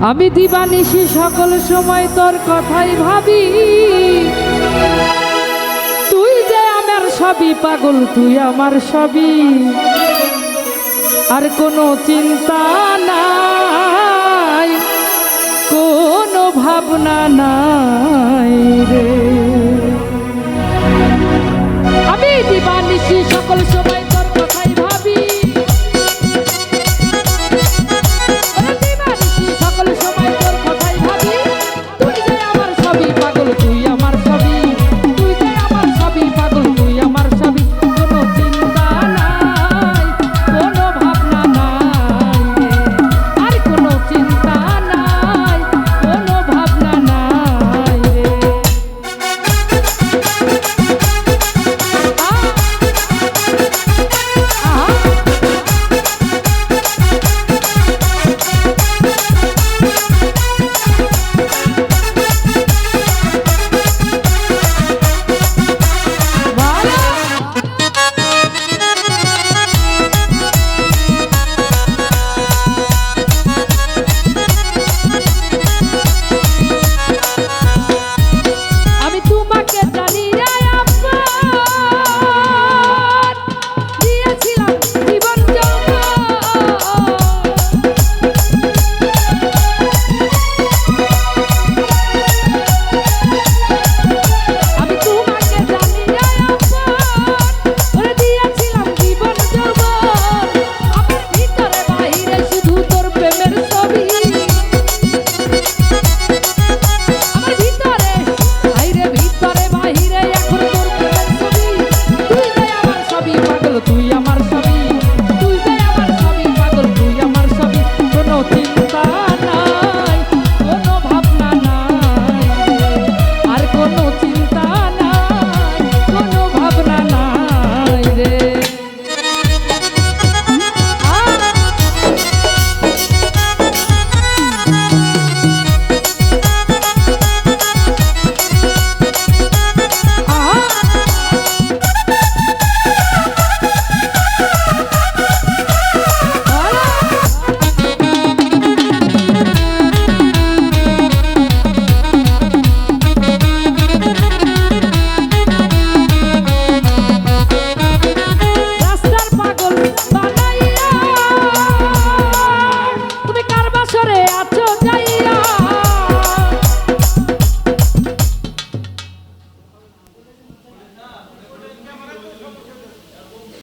আমি দিবানিশি সকল সময় তোর কথাই ভাবি, তুই যে আমার সবই পাগল, তুই আমার সবই, আর কোনো চিন্তা নাই, কোনো ভাবনা নাই রে। আমি দিবানিশি সকল সময় তোর কথাই ভাবি, সকল সময় তোর কথাই ভাবি, তুই যে আমার সবই পাগল, তুই আমার সবই, তুই যে আমার সবই পাগল, তুই আমার সবই, কোনো চিন্তা নাই, কোনো ভাবনা নাই, আর কোনো চিন্তা নাই, কোনো ভাবনা নাই রে। আছো যাই